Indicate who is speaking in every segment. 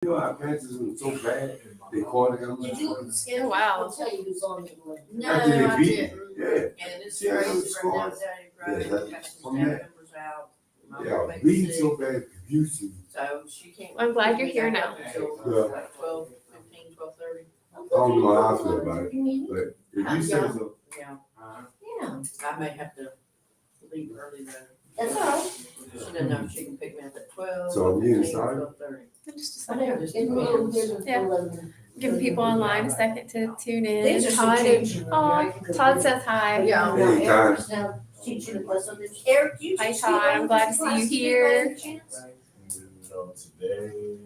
Speaker 1: You know, our panties were so bad, they caught it.
Speaker 2: Did you look at the skin?
Speaker 3: Oh, wow.
Speaker 2: I'll tell you who's on it.
Speaker 4: No,
Speaker 1: After they
Speaker 4: I
Speaker 1: beat
Speaker 4: didn't.
Speaker 1: it, yeah.
Speaker 4: And it's
Speaker 1: See, I know
Speaker 4: crazy
Speaker 1: the
Speaker 4: right now,
Speaker 1: scars.
Speaker 4: Daddy,
Speaker 1: Yeah,
Speaker 4: right,
Speaker 1: that's
Speaker 4: got some
Speaker 1: from
Speaker 4: staff
Speaker 1: that.
Speaker 4: members out. My
Speaker 1: Yeah,
Speaker 4: baby's
Speaker 1: bleeding
Speaker 4: sick,
Speaker 1: so bad, abusive.
Speaker 4: so she can't.
Speaker 3: I'm glad you're
Speaker 4: we
Speaker 3: here
Speaker 4: got
Speaker 3: now.
Speaker 4: until
Speaker 1: Yeah.
Speaker 4: Like 12:15, 12:30.
Speaker 1: I don't know how I feel about it, but if you say
Speaker 4: Yeah.
Speaker 1: so,
Speaker 4: Yeah,
Speaker 2: Yeah,
Speaker 4: I may have to leave early though.
Speaker 2: that's all right.
Speaker 4: She doesn't know if she can pick me up at 12.
Speaker 1: So I'm getting
Speaker 4: 15,
Speaker 1: started?
Speaker 4: 12:30.
Speaker 3: Just
Speaker 2: I know, it's getting a little different.
Speaker 3: Yeah. Give people online a second to tune in.
Speaker 2: Things are
Speaker 3: Todd,
Speaker 2: still changing.
Speaker 3: oh, Todd says hi.
Speaker 4: Yeah.
Speaker 1: Hey, Todd.
Speaker 2: Eric's now teaching a class on this. Eric, you
Speaker 3: Hi,
Speaker 2: teach
Speaker 3: Todd. I'm glad to see you here.
Speaker 5: Today.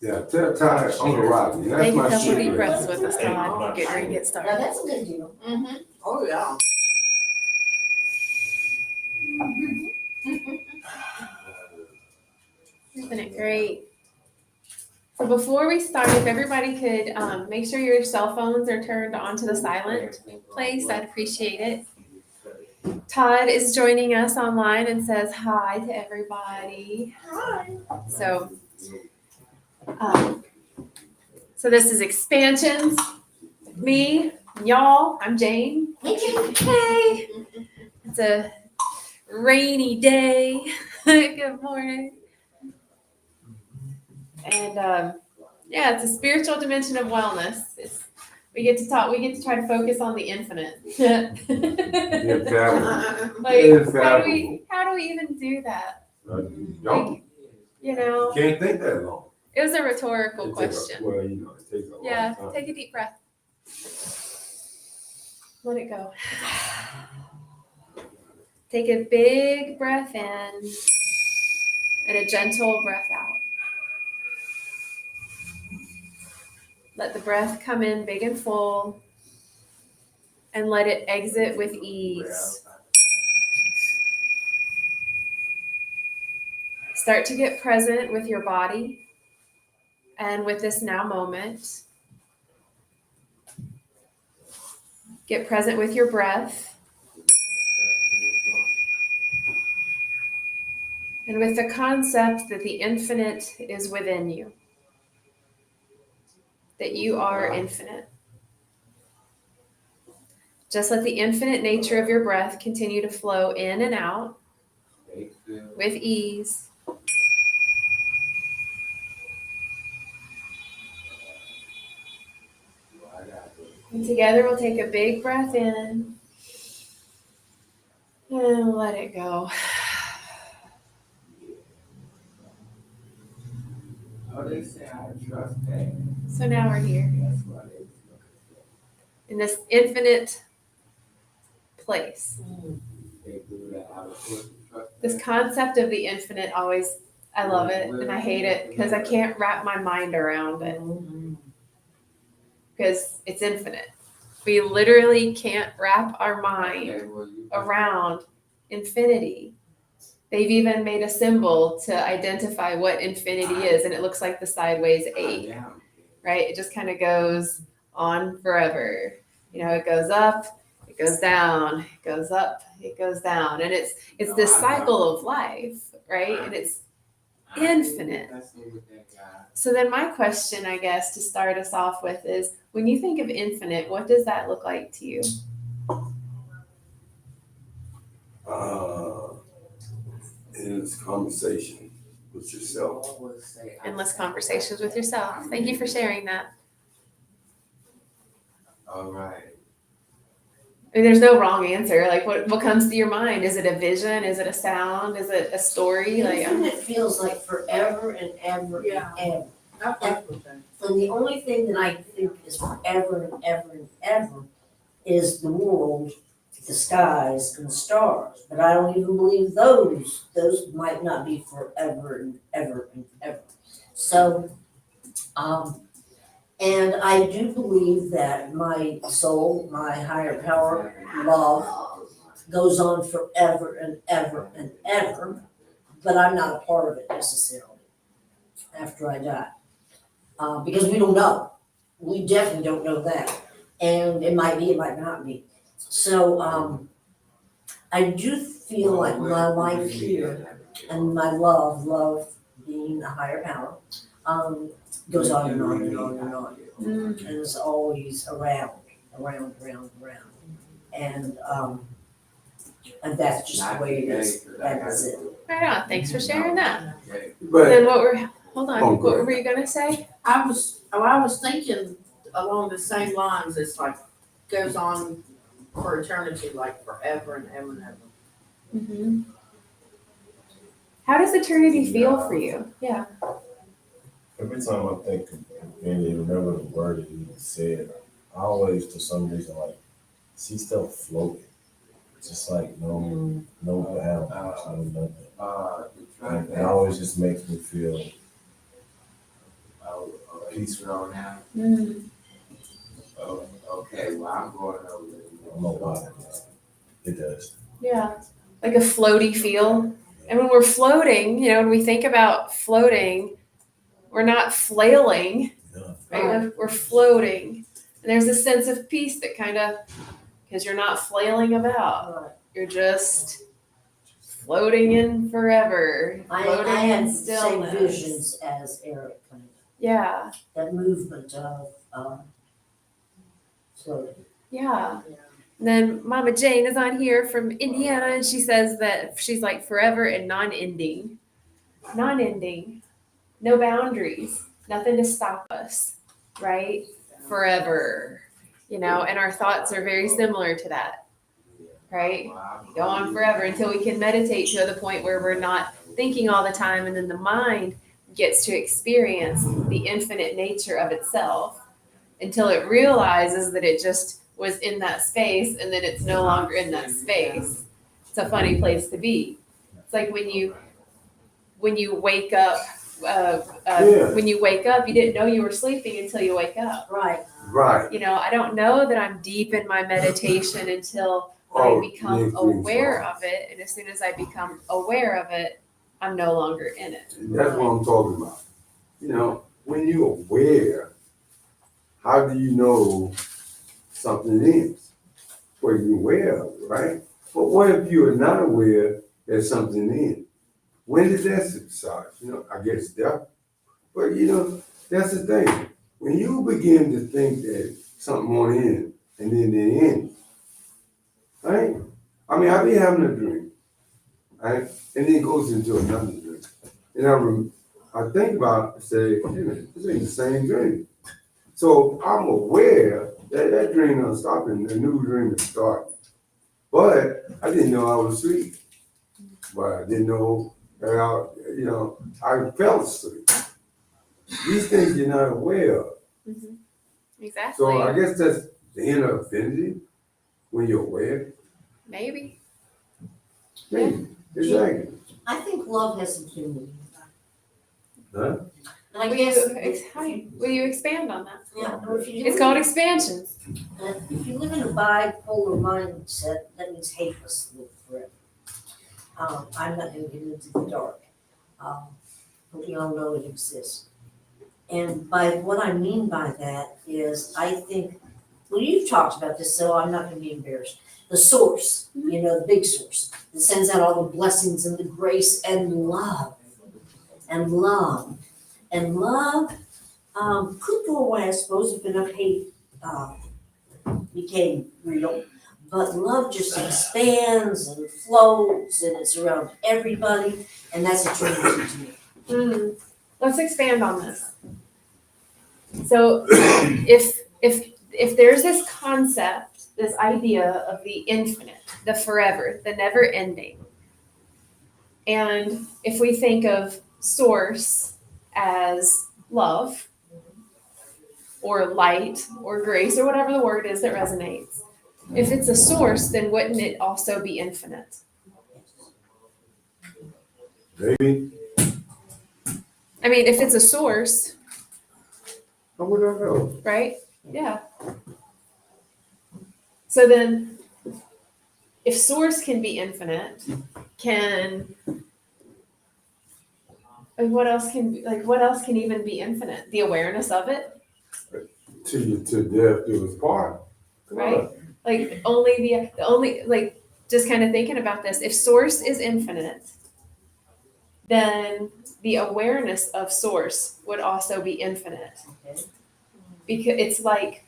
Speaker 1: yeah, tell Ty on the rock. That's
Speaker 3: Take a
Speaker 1: my
Speaker 3: couple
Speaker 1: secret.
Speaker 3: deep breaths with us, Todd. Get ready to get
Speaker 2: Now,
Speaker 3: started.
Speaker 2: that's a good deal.
Speaker 4: Mm-hmm. Oh, yeah.
Speaker 3: Isn't it great? So before we start, if everybody could make sure your cell phones are turned onto the silent place, I'd appreciate it. Todd is joining us online and says hi to everybody.
Speaker 2: Hi.
Speaker 3: So, so this is Expansions. Me, y'all. I'm Jane.
Speaker 2: Hey, Jane.
Speaker 3: Hey. It's a rainy day. Good morning. And yeah, it's a spiritual dimension of wellness. We get to try to focus on the infinite.
Speaker 1: Infallible.
Speaker 3: Like,
Speaker 1: Infallible.
Speaker 3: how do we even do that?
Speaker 1: Don't.
Speaker 3: You know,
Speaker 1: Can't think that long.
Speaker 3: it was a rhetorical
Speaker 1: It takes
Speaker 3: question.
Speaker 1: Well, you know, it takes a long
Speaker 3: Yeah,
Speaker 1: time.
Speaker 3: take a deep breath. Let it go. Take a big breath in and a gentle breath out. Let the breath come in big and full and let it exit with ease. Start to get present with your body and with this now moment. Get present with your breath and with the concept that the infinite is within you, that you are infinite. Just let the infinite nature of your breath continue to flow in and out with ease. And together we'll take a big breath in and let it go. So now we're here in this infinite place. This concept of the infinite always, I love it and I hate it because I can't wrap my mind around it because it's infinite. We literally can't wrap our mind around infinity. They've even made a symbol to identify what infinity is, and it looks like the sideways 8, right? It just kind of goes on forever. You know, it goes up, it goes down, it goes up, it goes down, and it's this cycle of life, right? And it's infinite. So then my question, I guess, to start us off with is, when you think of infinite, what does that look like to you?
Speaker 1: Endless conversation with yourself.
Speaker 3: Endless conversations with yourself. Thank you for sharing that.
Speaker 1: All right.
Speaker 3: I mean, there's no wrong answer. Like, what comes to your mind? Is it a vision? Is it a sound? Is it a story? Like,
Speaker 2: Infinite feels like forever and ever
Speaker 4: Yeah.
Speaker 2: and ever.
Speaker 4: I think with that.
Speaker 2: And the only thing that I think is forever and ever and ever is the world, the skies, and the stars. But I don't even believe those. Those might not be forever and ever and ever. So, and I do believe that my soul, my higher power, love, goes on forever and ever and ever. But I'm not a part of it necessarily after I die. Because we don't know. We definitely don't know that. And it might be, it might not be. So I do feel like my life here and my love being a higher power, goes on and on and on and on.
Speaker 3: Mm.
Speaker 2: And is always around. And that's just the way it is. That is it.
Speaker 3: Right on. Thanks for sharing that.
Speaker 1: But
Speaker 3: Then hold on,
Speaker 1: Oh,
Speaker 3: what
Speaker 1: go ahead.
Speaker 3: were you gonna say?
Speaker 4: I was thinking along the same lines, it's like, goes on for eternity, like forever and ever and ever.
Speaker 3: Mm-hmm. How does eternity feel for you? Yeah.
Speaker 5: Every time I think of Infinity, remember the word that you said, I always, for some reason, like, see stuff floating. Just like no bounds, no nothing. And it always just makes me feel peaceful.
Speaker 3: Mm.
Speaker 1: okay, well, I'm going over
Speaker 5: I don't know why. It does.
Speaker 3: Yeah. Like a floaty feel. And when we're floating, when we think about floating, we're not flailing,
Speaker 5: Yeah.
Speaker 3: right? We're floating. And there's a sense of peace that because you're not flailing about. You're just floating in forever.
Speaker 2: I
Speaker 3: Floating
Speaker 2: had
Speaker 3: in
Speaker 2: the same
Speaker 3: stillness.
Speaker 2: visions as Eric, kind of,
Speaker 3: Yeah.
Speaker 2: that movement of, floating.
Speaker 3: Yeah. And then Mama Jane is on here from Indiana, and she says that she's like forever and non-ending. Non-ending. No boundaries. Nothing to stop us, right? Forever. And our thoughts are very similar to that, right? Go on forever until we can meditate to the point where we're not thinking all the time, and then the mind gets to experience the infinite nature of itself until it realizes that it just was in that space, and then it's no longer in that space. It's a funny place to be. It's like when you wake up,
Speaker 1: Yeah.
Speaker 3: when you wake up, you didn't know you were sleeping until you wake up.
Speaker 2: Right,
Speaker 1: Right.
Speaker 3: I don't know that I'm deep in my meditation until I
Speaker 1: Oh,
Speaker 3: become
Speaker 1: yeah,
Speaker 3: aware of it. And as soon as I become aware of it, I'm no longer in it.
Speaker 1: That's what I'm talking about. When you're aware, how do you know something is? Well, you're aware of it, right? But what if you are not aware that something is? When did that subside? I guess death. But that's the thing. When you begin to think that something won't end, and then it ends, right? I mean, I be having a dream, right? And then it goes into another dream. And I think about it, say, hey man, this ain't the same dream. So I'm aware that that dream is stopping, the new dream is starting. But I didn't know I was asleep. But I didn't know that I fell asleep. These things you're not aware of.
Speaker 3: Mm-hmm. Exactly.
Speaker 1: So I guess that's the inner affinity when you're aware.
Speaker 3: Maybe.
Speaker 1: Maybe. Exactly.
Speaker 2: I think love has something to do with it.
Speaker 1: Huh?
Speaker 2: And I
Speaker 3: Will
Speaker 2: guess,
Speaker 3: you expand on that?
Speaker 2: yeah, or if you
Speaker 3: It's called expansions.
Speaker 2: if you live in a bipolar mindset, that means hateless live forever. I'm not gonna get into the dark, but we all know it exists. And by what I mean by that is, I think, well, you've talked about this, so I'm not gonna be embarrassed. The source, the big source, that sends out all the blessings and the grace and love. And love. And love could go away, I suppose, if enough hate became real. But love just expands and flows, and it's around everybody, and that's a Trinity to me.
Speaker 3: Let's expand on this. So if there's this concept, this idea of the infinite, the forever, the never ending, and if we think of source as love or light or grace or whatever the word is that resonates, if it's a source, then wouldn't it also be infinite?
Speaker 1: Maybe.
Speaker 3: I mean, if it's a source,
Speaker 1: How would I know?
Speaker 3: right? Yeah. So then, if source can be infinite, what else can even be infinite? The awareness of it,
Speaker 1: To death do us part.
Speaker 3: right? Like just kind of thinking about this. If source is infinite, then the awareness of source would also be infinite.
Speaker 2: Okay.
Speaker 3: Because it's like,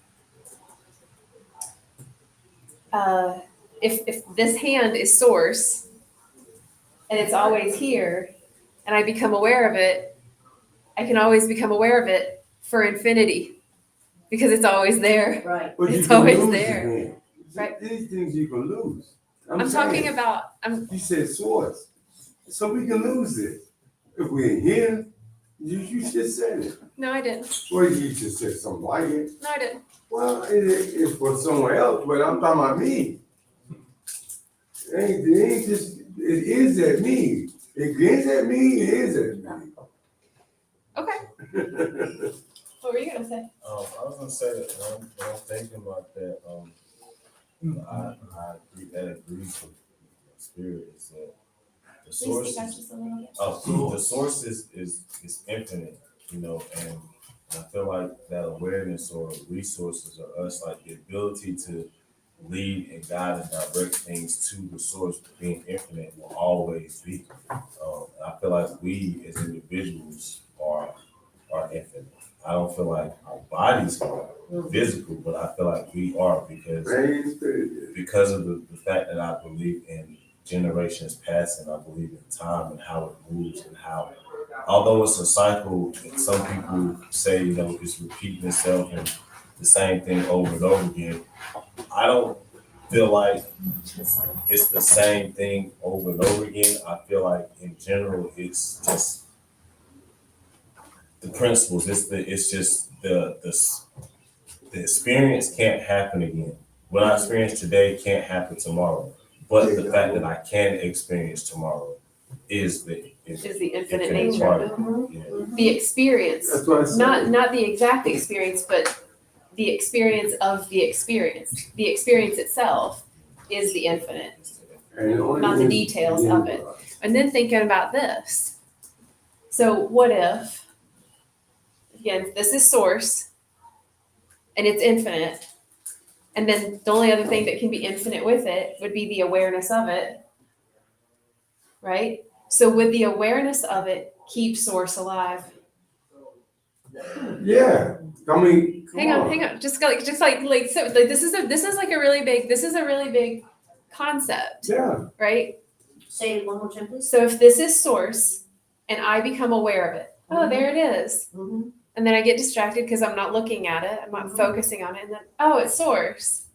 Speaker 3: if this hand is source and it's always here, and I become aware of it, I can always become aware of it for infinity because it's always there.
Speaker 2: Right.
Speaker 1: But you
Speaker 3: It's
Speaker 1: can
Speaker 3: always
Speaker 1: lose
Speaker 3: there.
Speaker 1: again.
Speaker 3: Right.
Speaker 1: These things you can lose.
Speaker 3: I'm talking about,
Speaker 1: You said source, so we can lose it. If we're here, you just said it.
Speaker 3: no, I didn't.
Speaker 1: Well, you just said something like it.
Speaker 3: No, I didn't.
Speaker 1: Well, it's for someone else, but I'm talking about me. It ain't just, it is at me. It is at me, it is at me.
Speaker 3: Okay. What were you gonna say?
Speaker 5: I was gonna say that when I'm thinking about that, I agree, that agrees with the spirit is that the
Speaker 3: Please
Speaker 5: source
Speaker 3: speak up
Speaker 5: is,
Speaker 3: just a little bit.
Speaker 5: the source is infinite, you know, and I feel like that awareness or resources or us, like the ability to lead and guide and direct things to the source being infinite will always be. I feel like we as individuals are infinite. I don't feel like our bodies are physical, but I feel like we are because
Speaker 1: Same spirit.
Speaker 5: because of the fact that I believe in generations past and I believe in time and how it moves and how, although it's a cycle, and some people say, you know, it's repeating itself and the same thing over and over again. I don't feel like it's the same thing over and over again. I feel like in general, it's just the principles. It's just the experience can't happen again. What I experienced today can't happen tomorrow. But the fact that I can experience tomorrow is the
Speaker 3: Is the infinite
Speaker 5: infinite
Speaker 3: nature
Speaker 5: part
Speaker 3: of
Speaker 5: of it. Yeah.
Speaker 3: the experience.
Speaker 1: That's what I said.
Speaker 3: Not the exact experience, but the experience of the experience. The experience itself is the infinite.
Speaker 1: And only
Speaker 3: Not the
Speaker 1: thing-
Speaker 3: details of it. And then thinking about this. So what if, again, this is source and it's infinite, and then the only other thing that can be infinite with it would be the awareness of it, right? So would the awareness of it keep source alive?
Speaker 1: Yeah, I mean, come
Speaker 3: Hang on. Just like so like this is like a really big concept,
Speaker 1: Yeah,
Speaker 3: right?
Speaker 2: Say it one more time, please.
Speaker 3: So if this is source and I become aware of it, oh, there it is.
Speaker 2: Mm-hmm.
Speaker 3: And then I get distracted because I'm not looking at it, I'm not focusing on it, and then, oh, it's source.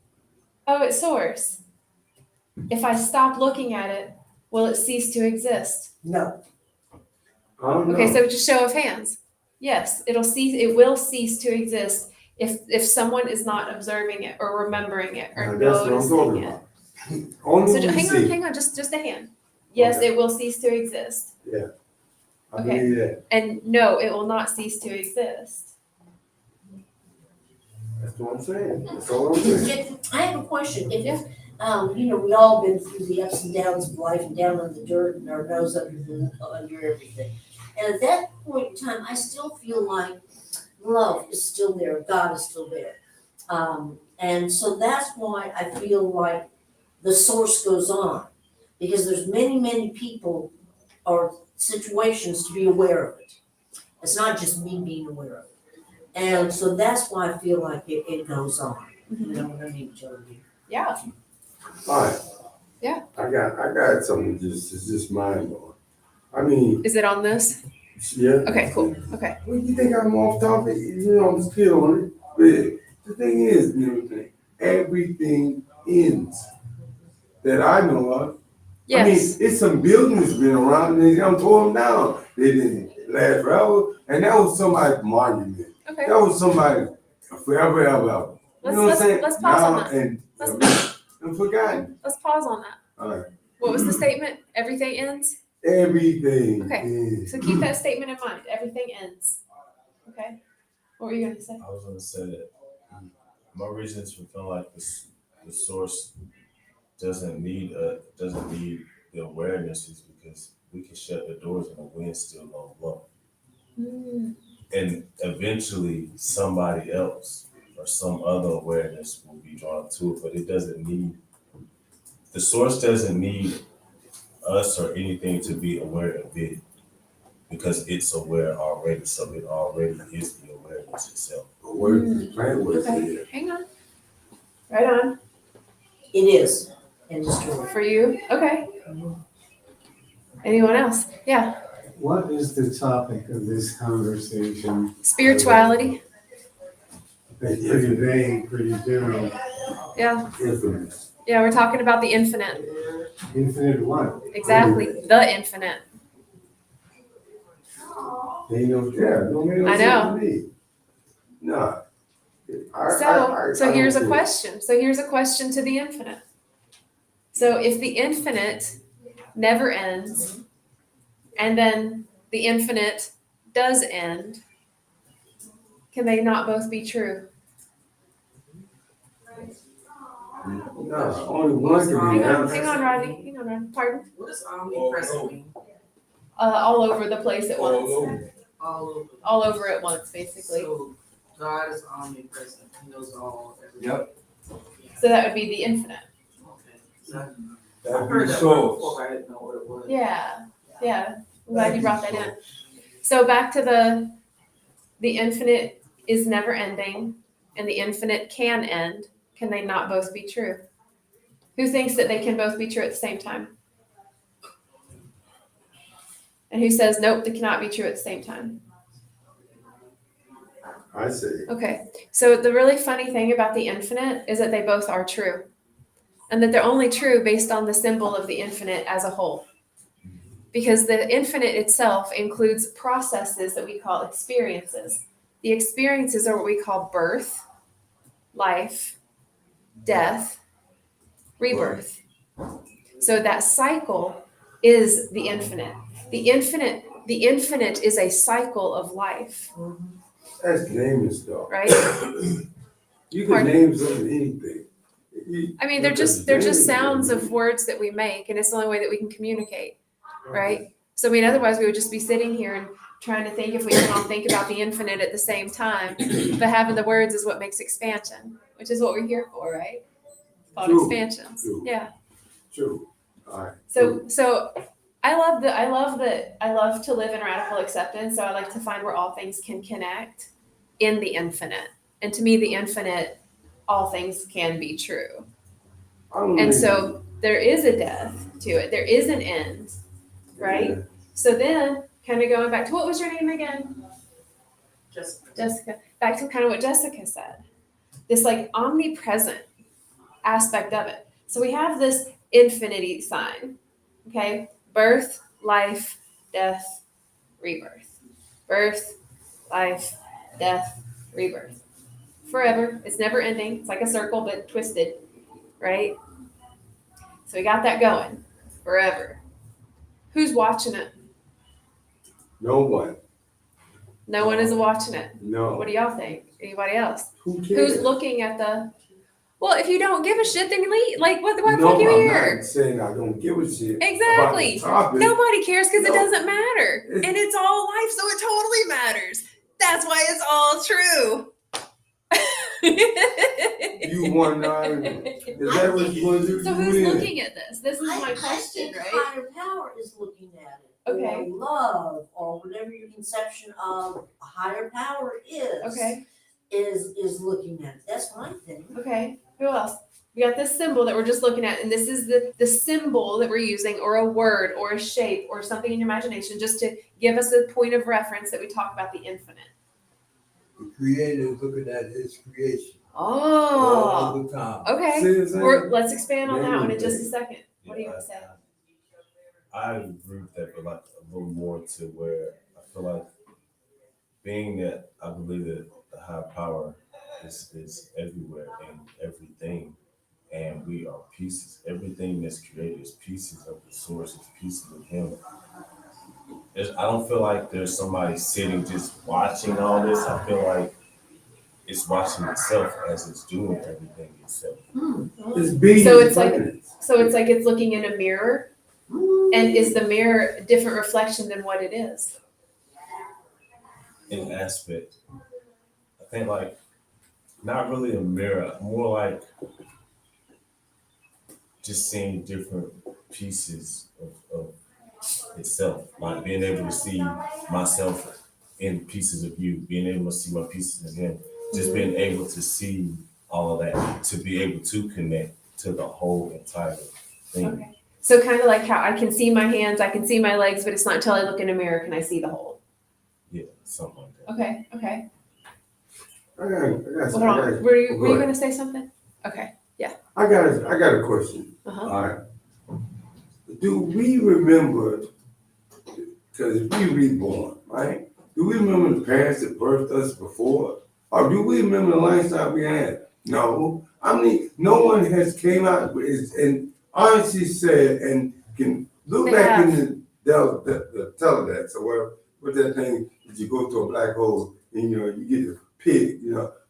Speaker 3: Oh, it's source. If I stop looking at it, will it cease to exist?
Speaker 2: No.
Speaker 1: I don't know.
Speaker 3: Okay, so just show of hands. Yes, it will cease to exist if someone is not observing it or remembering it or
Speaker 1: Now, that's what I'm
Speaker 3: noticing
Speaker 1: talking
Speaker 3: it.
Speaker 1: about. Only
Speaker 3: So
Speaker 1: we
Speaker 3: hang on, just a hand. Yes,
Speaker 1: Okay.
Speaker 3: it will cease to exist.
Speaker 1: I
Speaker 3: okay.
Speaker 1: believe that.
Speaker 3: And no, it will not cease to exist.
Speaker 1: That's what I'm saying. That's all I'm saying.
Speaker 2: I have a question. If, we all been through the ups and downs of life and down in the dirt and our nose under everything. And at that point in time, I still feel like love is still there, God is still there. And so that's why I feel like the source goes on. Because there's many, many people or situations to be aware of it. It's not just me being aware of it. And so that's why I feel like it goes on. You know what I mean, Jody?
Speaker 3: Yeah.
Speaker 1: All right.
Speaker 3: Yeah.
Speaker 1: I got something it's just mind blowing. I mean,
Speaker 3: Is it on this?
Speaker 1: yeah.
Speaker 3: Okay, cool. Okay.
Speaker 1: Well, you think I'm off topic? I'm still on it. But the thing is, everything ends that I know of.
Speaker 3: Yes.
Speaker 1: I mean, it's some buildings been around and they don't tore them down. They didn't last forever. And that was somebody's monument.
Speaker 3: Okay.
Speaker 1: That was somebody forever, ever. You know what I'm saying?
Speaker 3: Let's pause on that.
Speaker 1: And forgotten.
Speaker 3: Let's pause on that.
Speaker 1: All right.
Speaker 3: What was the statement? Everything ends?
Speaker 1: Everything
Speaker 3: Okay.
Speaker 1: is.
Speaker 3: So keep that statement in mind. Everything ends. Okay. What were you gonna say?
Speaker 5: I was gonna say that my reasons for feeling like the source doesn't need the awareness is because we can shut the doors and the wind still won't blow. And eventually somebody else or some other awareness will be drawn to it, but it doesn't need, the source doesn't need us or anything to be aware of it. because it's aware already, so it already is the awareness itself.
Speaker 1: But what if the plant was
Speaker 3: Okay.
Speaker 1: there?
Speaker 3: Hang on. Right on.
Speaker 2: It is, and it's true.
Speaker 3: For you? Okay. Anyone else? Yeah.
Speaker 6: What is the topic of this conversation?
Speaker 3: Spirituality.
Speaker 6: Pretty vague, pretty general.
Speaker 3: Yeah.
Speaker 1: Infamous.
Speaker 3: Yeah, we're talking about the infinite.
Speaker 6: Infinite what?
Speaker 3: Exactly. The infinite.
Speaker 1: Ain't no, yeah, don't make no
Speaker 3: I
Speaker 1: sense
Speaker 3: know.
Speaker 1: to me. Nah.
Speaker 3: So here's a
Speaker 1: don't see it.
Speaker 3: question. So here's a question to the infinite. So if the infinite never ends, and then the infinite does end, can they not both be true?
Speaker 1: No, only one can be
Speaker 3: Hang on,
Speaker 1: answered.
Speaker 3: hang on, Rodney. Hang on, Rodney. Pardon?
Speaker 7: What does omnipresent mean?
Speaker 3: All over the place at once.
Speaker 7: All over.
Speaker 3: All over at once, basically.
Speaker 7: So God is omnipresent. He knows all. Everything.
Speaker 1: Yep.
Speaker 3: So that would be the infinite.
Speaker 7: Okay. So I've
Speaker 1: That'd
Speaker 7: heard
Speaker 1: be
Speaker 7: that word
Speaker 1: source.
Speaker 7: before, but I didn't know what it was.
Speaker 3: Yeah, yeah. I'm glad you brought that in. So back to the infinite is never ending, and the infinite can end. Can they not both be true? Who thinks that they can both be true at the same time? And who says nope, they cannot be true at the same time?
Speaker 1: I say,
Speaker 3: Okay, so the really funny thing about the infinite is that they both are true, and that they're only true based on the symbol of the infinite as a whole. Because the infinite itself includes processes that we call experiences. The experiences are what we call birth, life, death, rebirth. So that cycle is the infinite. The infinite is a cycle of life,
Speaker 1: that's naming stuff.
Speaker 3: right?
Speaker 1: You can
Speaker 3: Pardon?
Speaker 1: name something anything.
Speaker 3: I mean, they're just sounds of words that we make, and it's the only way that we can communicate, right? So I mean, otherwise we would just be sitting here and trying to think if we can all think about the infinite at the same time. But having the words is what makes expansion, which is what we're here for, right? It's called
Speaker 1: True.
Speaker 3: expansions.
Speaker 1: True.
Speaker 3: Yeah.
Speaker 1: True. All right.
Speaker 3: So I love to live in radical acceptance. So I like to find where all things can connect in the infinite. And to me, the infinite, all things can be true.
Speaker 1: I don't
Speaker 3: And
Speaker 1: think-
Speaker 3: so there is a death to it. There is an end, right?
Speaker 1: Yeah.
Speaker 3: So then, kind of going back to what was your name again?
Speaker 7: Just
Speaker 3: Jessica. Back to kind of what Jessica said. This like omnipresent aspect of it. So we have this infinity sign, okay? Birth, life, death, rebirth. Birth, life, death, rebirth. Forever. It's never ending. It's like a circle, but twisted, right? So we got that going forever. Who's watching it?
Speaker 1: No one.
Speaker 3: No one is watching it.
Speaker 1: No.
Speaker 3: What do y'all think? Anybody else?
Speaker 1: Who cares?
Speaker 3: Who's looking at the? Well, if you don't give a shit, then leave. Like, what the fuck
Speaker 1: No,
Speaker 3: you
Speaker 1: I'm
Speaker 3: here?
Speaker 1: not saying I don't give a shit.
Speaker 3: Exactly.
Speaker 1: About the topic.
Speaker 3: Nobody cares because it
Speaker 1: No.
Speaker 3: doesn't matter,
Speaker 1: It's-
Speaker 3: and it's all life, so it totally matters. That's why it's all true.
Speaker 1: You want is that what you want to do?
Speaker 3: So
Speaker 1: You
Speaker 3: who's
Speaker 1: win.
Speaker 3: looking at this? This is my
Speaker 2: I
Speaker 3: question,
Speaker 2: think
Speaker 3: right?
Speaker 2: higher power is looking at it.
Speaker 3: Okay.
Speaker 2: Or love, or whatever your conception of a higher power is.
Speaker 3: Okay.
Speaker 2: Is looking at it. That's my thing.
Speaker 3: Okay. Who else? We got this symbol that we're just looking at, and this is the symbol that we're using, or a word, or a shape, or something in your imagination, just to give us a point of reference that we talk about the infinite.
Speaker 8: The creator is looking at his creation
Speaker 3: Oh.
Speaker 8: all the time.
Speaker 3: Okay.
Speaker 1: See what I'm saying?
Speaker 3: Let's expand on that one in just a second. What do you
Speaker 5: Yeah,
Speaker 3: say?
Speaker 5: I agree with that, but like a little more to where I feel like being that I believe that the higher power is everywhere and everything, and we are pieces. Everything that's created is pieces of the source, it's pieces of Him. I don't feel like there's somebody sitting just watching all this. I feel like it's watching itself as it's doing everything itself.
Speaker 1: It's being
Speaker 3: So it's like-
Speaker 1: planets.
Speaker 3: So it's like it's looking in a mirror, and is the mirror a different reflection than what it is?
Speaker 5: In aspect, I think like not really a mirror, more like just seeing different pieces of itself, like being able to see myself in pieces of you, being able to see my pieces in him, just being able to see all of that, to be able to connect to the whole entire thing.
Speaker 3: Okay. So kind of like how I can see my hands, I can see my legs, but it's not until I look in a mirror can I see the whole.
Speaker 5: Yeah, something like that.
Speaker 3: Okay.
Speaker 1: I got,
Speaker 3: Hold on. Were you
Speaker 1: Go ahead.
Speaker 3: gonna say something? Okay.
Speaker 1: I got a question.
Speaker 3: Uh-huh.
Speaker 1: All right. Do we remember, because we reborn, right? Do we remember the parents that birthed us before? Or do we remember the lifestyle we had? No. I mean, no one has came out and honestly said and can look
Speaker 3: They
Speaker 1: back
Speaker 3: have.
Speaker 1: in the teledex or whatever, with that thing that you go to a black hole and you get to pick,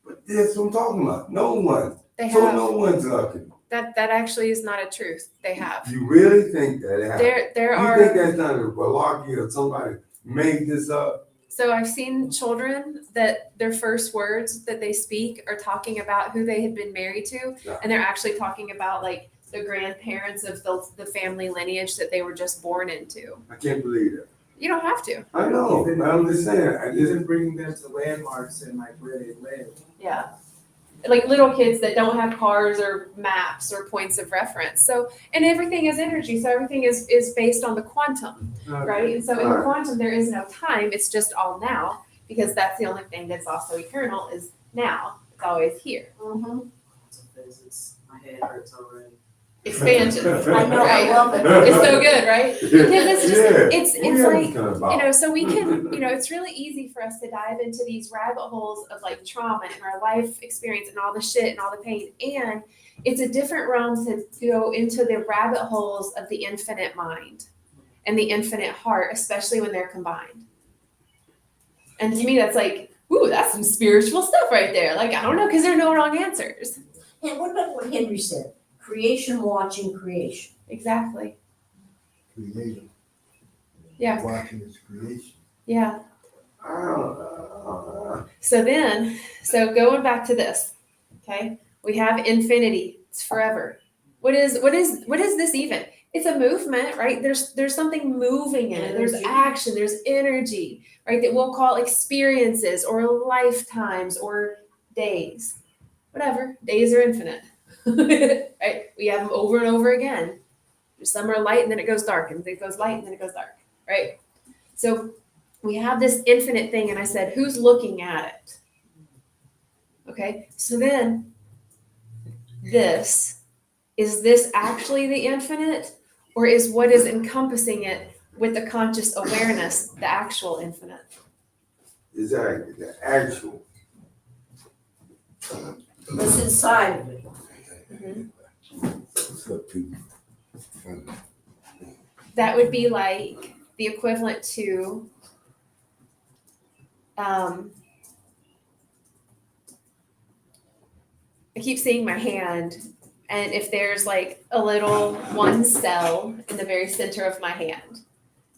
Speaker 1: But that's what I'm talking about. No one.
Speaker 3: They
Speaker 1: So
Speaker 3: have.
Speaker 1: no one's lucky.
Speaker 3: That actually is not a truth. They have.
Speaker 1: You really think that it happened?
Speaker 3: There
Speaker 1: You
Speaker 3: are.
Speaker 1: think that's not a malarkey or somebody made this up?
Speaker 3: So I've seen children that their first words that they speak are talking about who they have been married to,
Speaker 1: Yeah.
Speaker 3: and they're actually talking about like the grandparents of the family lineage that they were just born into.
Speaker 1: I can't believe that.
Speaker 3: You don't have to.
Speaker 1: I know, but I'm just saying, I
Speaker 7: Isn't
Speaker 1: just,
Speaker 7: bringing them to landmarks and like where they live.
Speaker 3: Yeah. Like little kids that don't have cars or maps or points of reference. So, and everything is energy. So everything is based on the quantum, right? And so in the
Speaker 1: Alright.
Speaker 3: quantum, there is no time. It's just all now, because that's the only thing that's also eternal is now. It's always here.
Speaker 2: Mhm.
Speaker 7: So physics, my head hurts already.
Speaker 3: Expansion.
Speaker 2: I know, I
Speaker 3: Right?
Speaker 2: love it.
Speaker 3: It's so good, right? Because it's just,
Speaker 1: Yeah,
Speaker 3: it's
Speaker 1: we
Speaker 3: like,
Speaker 1: understand about.
Speaker 3: so we can, it's really easy for us to dive into these rabbit holes of like trauma and our life experience and all the shit and all the pain. And it's a different realm to go into the rabbit holes of the infinite mind and the infinite heart, especially when they're combined. And to me, that's like, ooh, that's some spiritual stuff right there. Like, I don't know, because there are no wrong answers.
Speaker 2: And what about what Henry said? Creation watching creation.
Speaker 3: Exactly.
Speaker 8: Creator.
Speaker 3: Yeah.
Speaker 8: Watching his creation.
Speaker 3: Yeah.
Speaker 1: Uh,
Speaker 3: So going back to this, okay, we have infinity. It's forever. What is this even? It's a movement, right? There's something moving in it. There's
Speaker 2: Energy.
Speaker 3: action, there's energy, right? That we'll call experiences or lifetimes or days. Whatever. Days are infinite. Right? We have them over and over again. Some are light and then it goes dark, and then it goes light and then it goes dark, right? So we have this infinite thing, and I said, who's looking at it? Okay, so then is this actually the infinite, or is what is encompassing it with the conscious awareness the actual infinite?
Speaker 1: exactly, the actual.
Speaker 2: What's inside of it?
Speaker 8: What's up, people?
Speaker 3: That would be like the equivalent to I keep seeing my hand, and if there's like a little one cell in the very center of my hand,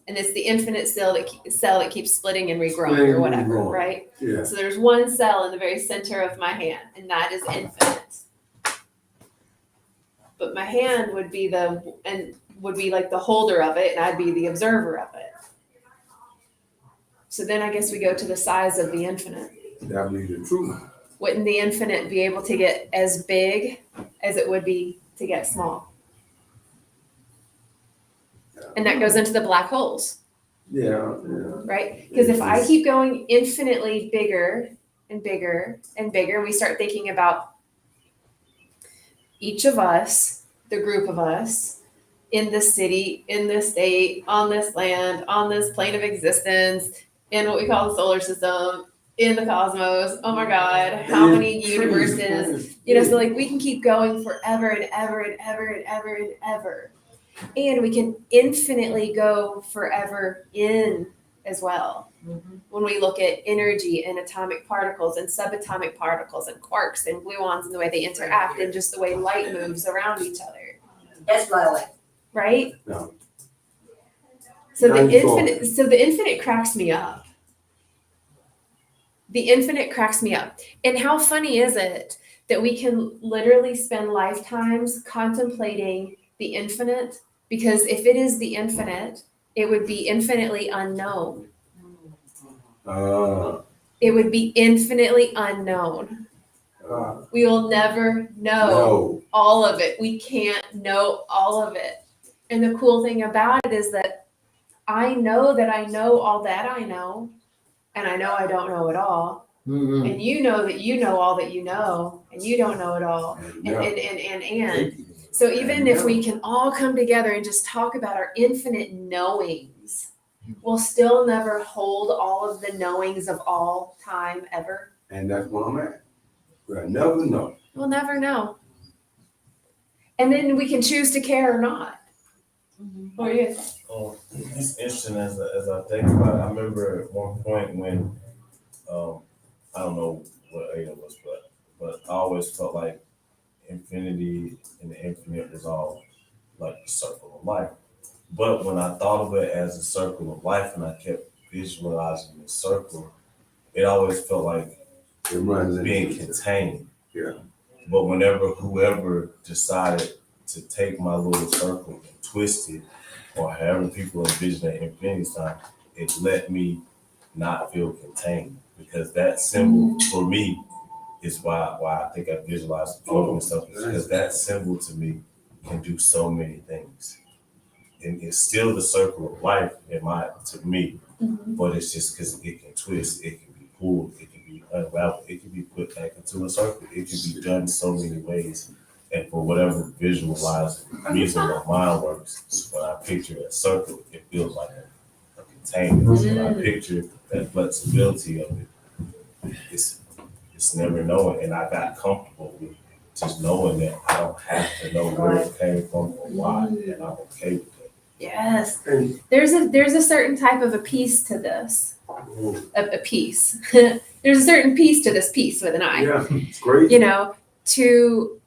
Speaker 3: and it's the infinite cell that keeps splitting and regrowing
Speaker 1: Splitting
Speaker 3: or
Speaker 1: and
Speaker 3: whatever,
Speaker 1: regrowing.
Speaker 3: right?
Speaker 1: Yeah.
Speaker 3: So there's one cell in the very center of my hand, and that is infinite. But my hand would be like the holder of it, and I'd be the observer of it. So then I guess we go to the size of the infinite.
Speaker 1: That would be the truth.
Speaker 3: Wouldn't the infinite be able to get as big as it would be to get small? And that goes into the black holes,
Speaker 1: Yeah.
Speaker 3: right? Because if I keep going infinitely bigger and bigger and bigger, and we start thinking about each of us, the group of us, in this city, in this state, on this land, on this plane of existence, in what we call the solar system, in the cosmos. Oh my God, how many universes? So like we can keep going forever and ever and ever and ever and ever. And we can infinitely go forever in as well. When we look at energy and atomic particles and subatomic particles and quarks and gluons and the way they interact and just the way light moves around each other,
Speaker 2: That's what I like.
Speaker 3: right?
Speaker 1: No.
Speaker 3: So
Speaker 1: Now
Speaker 3: the
Speaker 1: you're talking.
Speaker 3: infinite cracks me up. The infinite cracks me up. And how funny is it that we can literally spend lifetimes contemplating the infinite? Because if it is the infinite, it would be infinitely unknown.
Speaker 1: Uh,
Speaker 3: It would be infinitely unknown. We will never know
Speaker 1: no,
Speaker 3: all of it. We can't know all of it. And the cool thing about it is that I know all that I know, and I know I don't know it all.
Speaker 6: Mhm.
Speaker 3: And you know that you know all that you know, and you don't know it all.
Speaker 1: no.
Speaker 3: And so even if we can all come together and just talk about our infinite knowings, we'll still never hold all of the knowings of all time ever.
Speaker 1: And that's where I'm at. We'll never know.
Speaker 3: We'll never know. And then we can choose to care or not. What do you think?
Speaker 5: It's interesting as I think about it. I remember at one point when I don't know what age it was, but I always felt like infinity and the infinite was all like the circle of life. But when I thought of it as a circle of life and I kept visualizing the circle, it always felt like
Speaker 1: It runs
Speaker 5: being
Speaker 1: into
Speaker 5: contained.
Speaker 1: Yeah.
Speaker 5: But whenever whoever decided to take my little circle and twist it, or however people envision it infinity time, it let me not feel contained. Because that symbol for me is why I think I visualize the floating and stuff, because that symbol to me can do so many things. And it's still the circle of life to me, but it's just because it can twist, it can be pulled, it can be unraveled, it can be put back into a circle. It can be done so many ways. And for whatever visualized reason my mind works, when I picture that circle, it feels like a container. When I picture that flexibility of it, it's never knowing. And I got comfortable with just knowing that I don't have to know where it came from or why, and I'm okay with that.
Speaker 3: Yes.
Speaker 1: And
Speaker 3: There's a certain type of a piece to this. A piece. There's a certain piece to this piece with an I.
Speaker 1: yeah, it's great.
Speaker 3: You know, to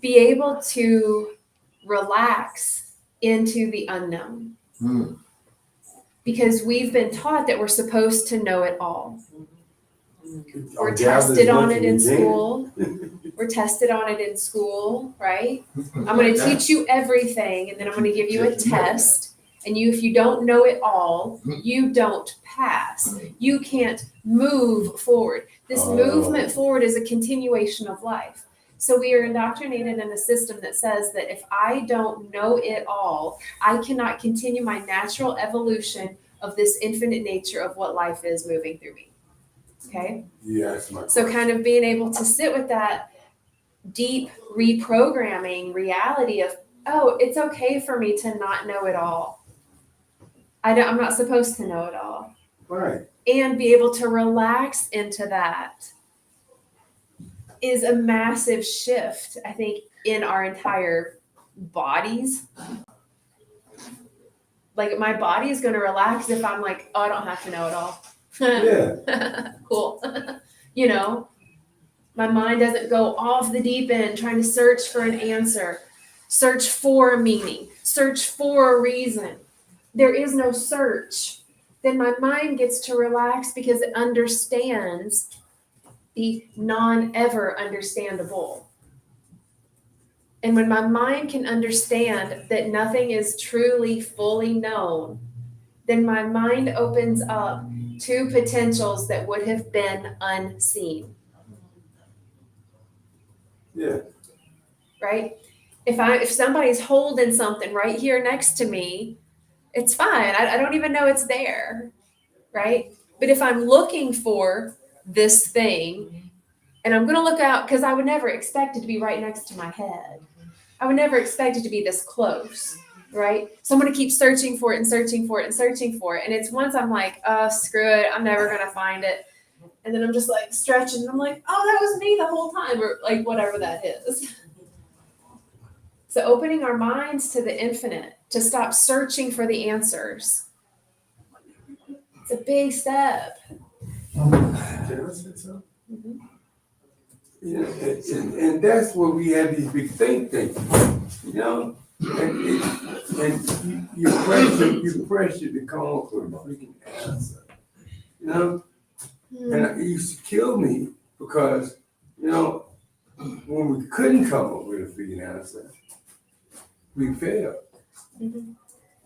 Speaker 3: be able to relax into the unknown.
Speaker 6: Mm.
Speaker 3: Because we've been taught that we're supposed to know it all. We're
Speaker 1: I'm gathering
Speaker 3: tested on
Speaker 1: much
Speaker 3: it in
Speaker 1: again.
Speaker 3: school. We're tested on it in school, right? I'm going to teach you everything, and then I'm going to give you a test. And if you don't know it all, you don't pass. You can't move forward. This movement forward is a continuation of life. So we are indoctrinated in a system that says that if I don't know it all, I cannot continue my natural evolution of this infinite nature of what life is moving through me. Okay?
Speaker 1: Yes, my
Speaker 3: So kind of being able to sit with that deep reprogramming reality of, oh, it's okay for me to not know it all. I'm not supposed to know it all.
Speaker 1: right.
Speaker 3: And be able to relax into that is a massive shift, I think, in our entire bodies. Like my body is going to relax if I'm like, oh, I don't have to know it all.
Speaker 1: Yeah.
Speaker 3: Cool. You know, my mind doesn't go off the deep end trying to search for an answer, search for a meaning, search for a reason. There is no search. Then my mind gets to relax because it understands the non-ever understandable. And when my mind can understand that nothing is truly fully known, then my mind opens up to potentials that would have been unseen.
Speaker 1: Yeah.
Speaker 3: Right? If somebody's holding something right here next to me, it's fine. I don't even know it's there. Right? But if I'm looking for this thing, and I'm going to look out, because I would never expect it to be right next to my head. I would never expect it to be this close, right? So I'm going to keep searching for it and searching for it and searching for it. And it's once I'm like, oh, screw it, I'm never going to find it. And then I'm just like stretching. And I'm like, oh, that was me the whole time, or like whatever that is. So opening our minds to the infinite, to stop searching for the answers. It's a big step.
Speaker 1: Can I say something?
Speaker 3: Mhm.
Speaker 1: You know, and that's where we have these big things, you know, and you pressure to come up with a freaking answer, you know, and it used to kill me because, you know, when we couldn't come up with a freaking answer, we failed,
Speaker 3: Mhm.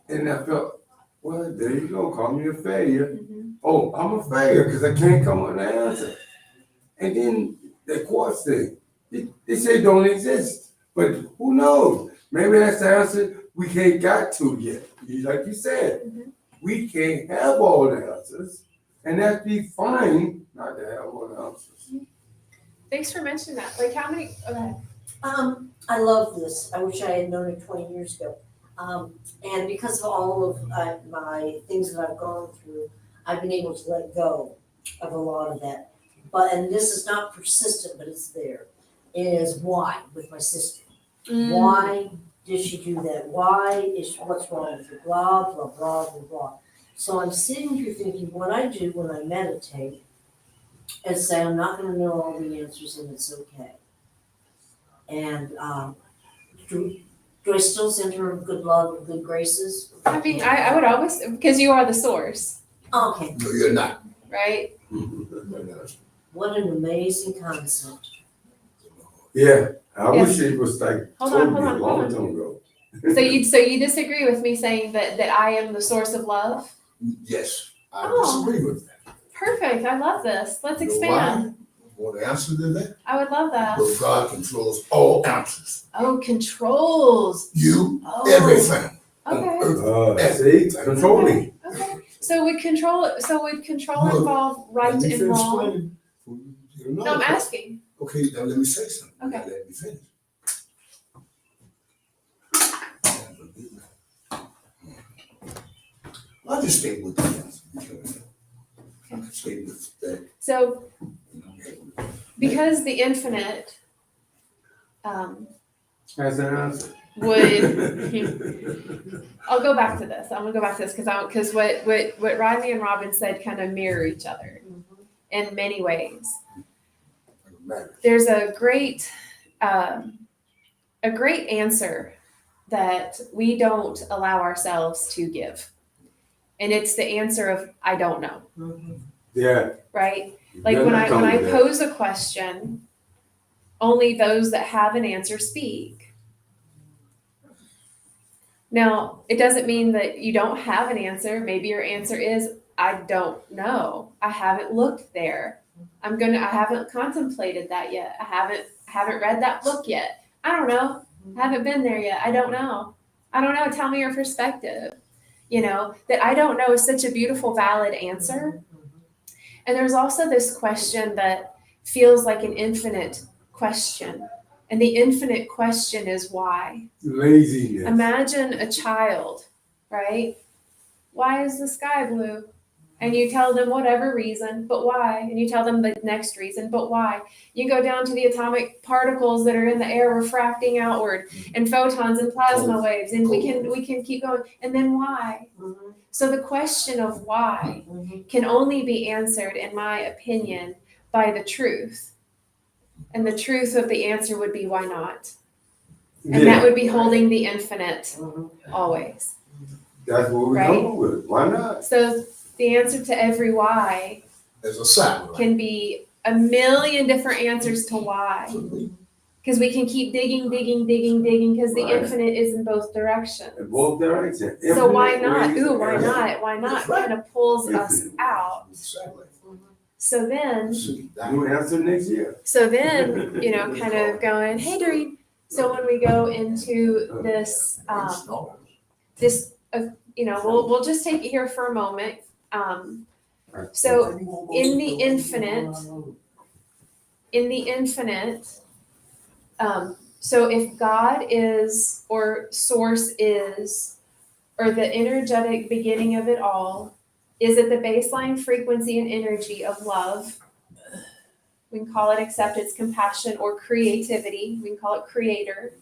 Speaker 1: and I felt, Well, there you go, call me a failure.
Speaker 3: Mhm.
Speaker 1: Oh, I'm a failure because I can't come up with an answer. And then the quartz thing, they say don't exist, but who knows? Maybe that's the answer we can't got to yet. Like you said,
Speaker 3: Mhm.
Speaker 1: we can't have all the answers, and that'd be fine not to have all the answers.
Speaker 3: Thanks for mentioning that. Like how many, okay.
Speaker 2: I love this. I wish I had known it 20 years ago. And because of all of my things that I've gone through, I've been able to let go of a lot of that. And this is not persistent, but it's there. It is why with my sister. Why did she do that? What's wrong with her? Blah, blah, blah, blah, blah. So I'm sitting here thinking what I do when I meditate is say I'm not going to know all the answers and it's okay. And do I still send her good love and good graces?
Speaker 3: I mean, I would always, because you are the source,
Speaker 2: Okay,
Speaker 8: No, you're not.
Speaker 3: right?
Speaker 8: You're not.
Speaker 2: what an amazing concept.
Speaker 1: Yeah, I
Speaker 3: Yes.
Speaker 1: wish it was like
Speaker 3: Hold
Speaker 1: told
Speaker 3: on,
Speaker 1: me
Speaker 3: hold
Speaker 1: a
Speaker 3: on,
Speaker 1: long
Speaker 3: hold
Speaker 1: time ago.
Speaker 3: So you disagree with me saying that I am the source of love?
Speaker 8: Yes, I
Speaker 3: Oh.
Speaker 8: disagree with that.
Speaker 3: Perfect. I love this. Let's
Speaker 8: You know
Speaker 3: expand.
Speaker 8: why? Want the answer to that?
Speaker 3: I would love that.
Speaker 8: Because God controls all answers.
Speaker 3: Oh, controls.
Speaker 8: You,
Speaker 3: Oh,
Speaker 8: everything on
Speaker 3: Okay.
Speaker 8: earth.
Speaker 1: See, controlling.
Speaker 3: Okay. So would control
Speaker 8: Look,
Speaker 3: involve right
Speaker 8: Let me
Speaker 3: and
Speaker 8: finish
Speaker 3: wrong?
Speaker 8: explaining. You know
Speaker 3: No, I'm
Speaker 8: that.
Speaker 3: asking.
Speaker 8: Okay, now let me say something.
Speaker 3: Okay.
Speaker 8: Now let me finish. I'll just stay with the answer. I can stay with that.
Speaker 3: So
Speaker 8: you know.
Speaker 3: because the infinite
Speaker 1: That's an answer.
Speaker 3: would I'll go back to this. I'm gonna go back to this because what Rodney and Robin said kind of mirror each other in many ways.
Speaker 8: Matter.
Speaker 3: There's a great answer that we don't allow ourselves to give, and it's the answer of I don't know.
Speaker 1: Yeah.
Speaker 3: Right? Like
Speaker 1: They're
Speaker 3: when
Speaker 1: not
Speaker 3: I
Speaker 1: telling you that.
Speaker 3: pose a question, only those that have an answer speak. Now, it doesn't mean that you don't have an answer. Maybe your answer is I don't know. I haven't looked there. I haven't contemplated that yet. I haven't read that book yet. I don't know. I haven't been there yet. I don't know. I don't know. Tell me your perspective. You know, that I don't know is such a beautiful, valid answer. And there's also this question that feels like an infinite question. And the infinite question is why?
Speaker 1: Laziness.
Speaker 3: Imagine a child, right? Why is the sky blue? And you tell them whatever reason, but why? And you tell them the next reason, but why? You go down to the atomic particles that are in the air refracting outward, and photons and plasma waves, and we can keep going. And then why? So the question of why can only be answered, in my opinion, by the truth. And the truth of the answer would be why not? And that would be holding the infinite always.
Speaker 1: That's what we
Speaker 3: Right?
Speaker 1: come up with. Why not?
Speaker 3: So the answer to every why
Speaker 8: There's a satellite.
Speaker 3: can be a million different answers to why. Because we can keep digging, because the
Speaker 1: Right.
Speaker 3: infinite is in both directions.
Speaker 1: In both directions.
Speaker 3: So why
Speaker 1: Infinite
Speaker 3: not?
Speaker 1: ways
Speaker 3: Ooh,
Speaker 1: of
Speaker 3: why
Speaker 1: answering.
Speaker 3: not? Why not?
Speaker 8: That's right.
Speaker 3: Kind of pulls us
Speaker 1: Infinite.
Speaker 3: out.
Speaker 8: Satellite.
Speaker 3: So then,
Speaker 8: See, that-
Speaker 1: New answer next year.
Speaker 3: kind of going, hey, Doreen. So when we go into this, we'll just take it here for a moment. So in the infinite, so if God is, or source is, or the energetic beginning of it all, is at the baseline frequency and energy of love. We can call it acceptance, compassion, or creativity. We can call it creator.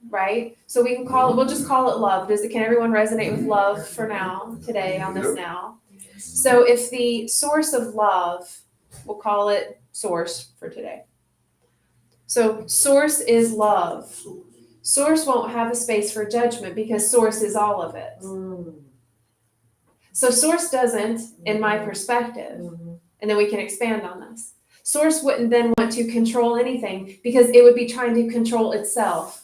Speaker 3: Right? So we can we'll just call it love. Can everyone resonate with love for now, today, on this now? So if the source of love, we'll call it source for today. So source is love. Source won't have a space for judgment because source is all of it. So source doesn't, in my perspective, and then we can expand on this. Source wouldn't then want to control anything because it would be trying to control itself.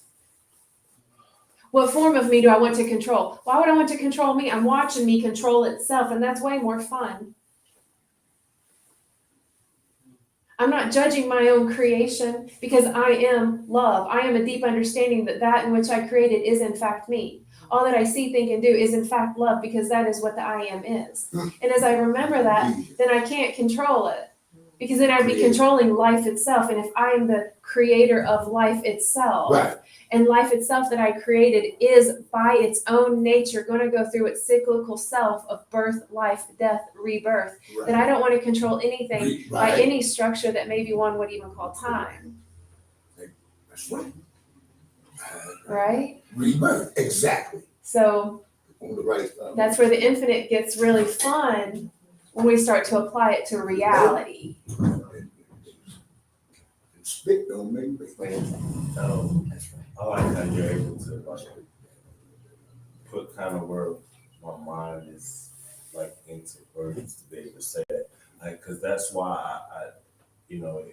Speaker 3: What form of me do I want to control? Why would I want to control me? I'm watching me control itself, and that's way more fun. I'm not judging my own creation because I am love. I am a deep understanding that that in which I created is in fact me. All that I see, think, and do is in fact love because that is what the I am is. And as I remember that, then I can't control it because then I'd be controlling life itself. And if I am the creator of life itself,
Speaker 8: Right.
Speaker 3: and life itself that I created is by its own nature going to go through its cyclical self of birth, life, death, rebirth, then I don't want to control anything by any structure that maybe one would even call time,
Speaker 8: That's right.
Speaker 3: right?
Speaker 8: Rebirth, exactly.
Speaker 3: So
Speaker 8: On the right side.
Speaker 3: that's where the infinite gets really fun when we start to apply it to reality.
Speaker 8: Spit don't make me.
Speaker 5: I like how you're able to like put kind of where my mind is like into words to be able to say that, like, because that's why I you know,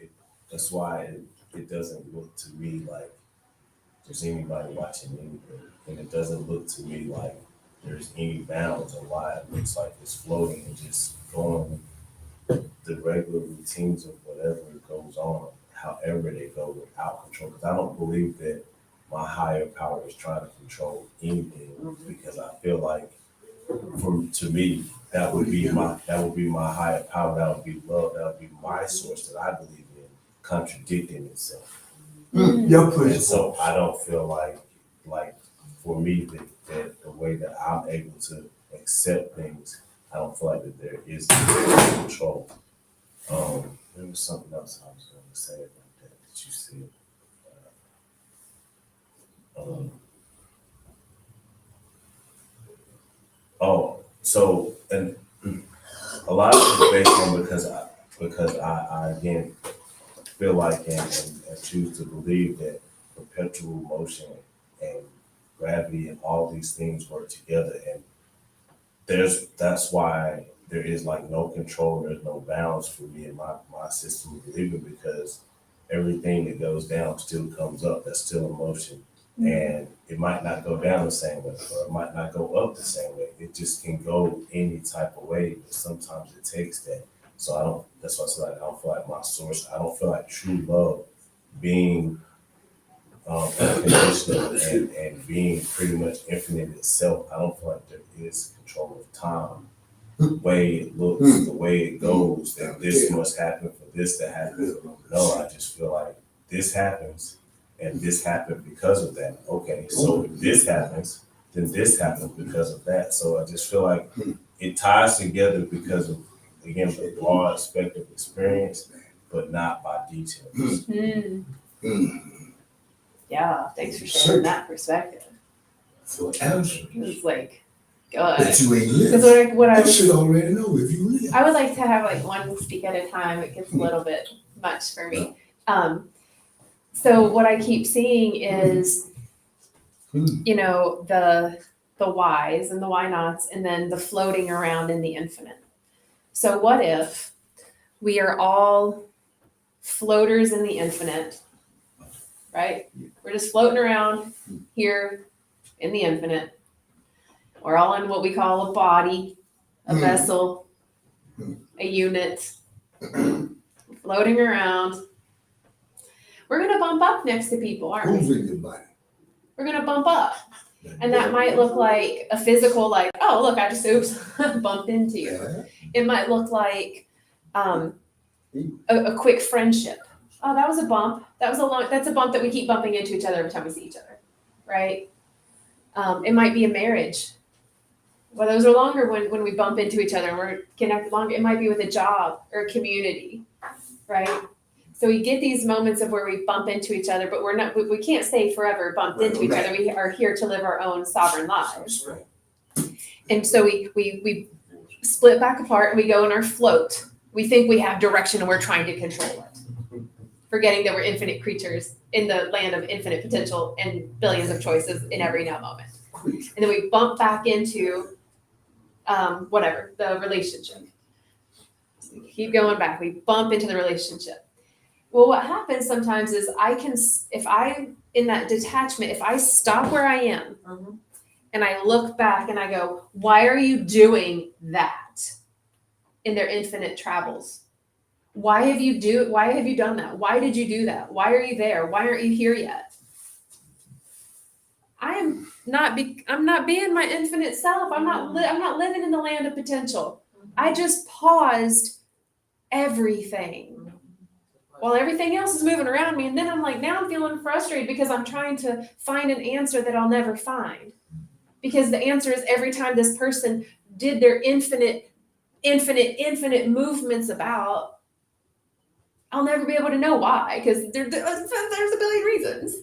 Speaker 5: that's why it doesn't look to me like there's anybody watching anything, and it doesn't look to me like there's any bounds on why it looks like it's floating and just going the regular routines of whatever goes on, however they go without control. Because I don't believe that my higher power is trying to control anything, because I feel like, to me, that would be my higher power. That would be love. That would be my source that I believe in contradicting itself.
Speaker 1: Your
Speaker 5: And
Speaker 1: push.
Speaker 5: so I don't feel like for me that the way that I'm able to accept things, I don't feel like that there is control. There was something else I was going to say about that you said. So and a lot of it is based on because I again feel like and choose to believe that perpetual motion and gravity and all these things work together, and that's why there is like no control, there's no bounds for me in my system of believing, because everything that goes down still comes up. That's still in motion. And it might not go down the same way, or it might not go up the same way. It just can go any type of way, but sometimes it takes that. So that's why I said, like, I don't feel like my source, I don't feel like true love being unconditional and being pretty much infinite itself. I don't feel like there is control of time. The way it looks, the way it goes, that this must happen for this to happen. No, I just feel like this happens and this happened because of that. Okay, so if this happens, then this happens because of that. So I just feel like it ties together because of, again, the broad spectrum of experience, but not by details.
Speaker 3: Yeah, thanks for sharing that perspective.
Speaker 8: For answers.
Speaker 3: It's like, good.
Speaker 8: But you ain't lived.
Speaker 3: Because what I
Speaker 8: You should already know if you live.
Speaker 3: I would like to have like one speak at a time. It gets a little bit much for me. So what I keep seeing is, you know, the whys and the why nots, and then the floating around in the infinite. So what if we are all floaters in the infinite, right? We're just floating around here in the infinite. We're all in what we call a body, a vessel, a unit, floating around. We're going to bump up next to people, aren't we?
Speaker 8: Who's in your body?
Speaker 3: We're going to bump up. And that might look like a physical, like, oh, look, I just bumped into you.
Speaker 8: Yeah.
Speaker 3: It might look like a quick friendship. Oh, that was a bump. That's a bump that we keep bumping into each other every time we see each other, right? It might be a marriage. Well, those are longer when we bump into each other and we're connected longer. It might be with a job or a community, right? So we get these moments of where we bump into each other, but we can't stay forever bumped into each other. We are here to live our own sovereign lives. And so we split back apart and we go in our float. We think we have direction and we're trying to control it, forgetting that we're infinite creatures in the land of infinite potential and billions of choices in every now moment. And then we bump back into the relationship. So we keep going back. We bump into the relationship. Well, what happens sometimes is if I, in that detachment, if I stop where I am
Speaker 2: Mhm.
Speaker 3: and I look back and I go, why are you doing that in their infinite travels? Why have you done that? Why did you do that? Why are you there? Why aren't you here yet? I'm not being my infinite self. I'm not living in the land of potential. I just paused everything while everything else is moving around me. And then I'm like, now I'm feeling frustrated because I'm trying to find an answer that I'll never find. Because the answer is every time this person did their infinite movements about, I'll never be able to know why, because there's a billion reasons.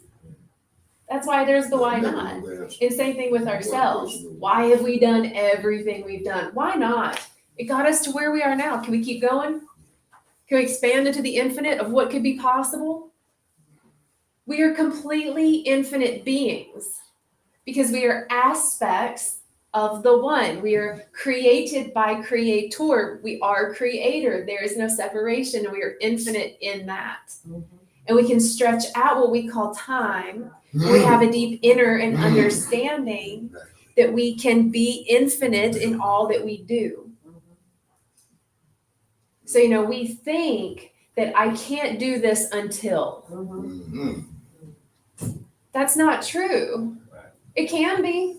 Speaker 3: That's why there's the why not. And same thing with ourselves. Why have we done everything we've done? Why not? It got us to where we are now. Can we keep going? Can we expand into the infinite of what could be possible? We are completely infinite beings because we are aspects of the one. We are created by creator. We are creator. There is no separation. We are infinite in that. And we can stretch out what we call time. We have a deep inner and understanding that we can be infinite in all that we do. So, we think that I can't do this until. That's not true. It can be.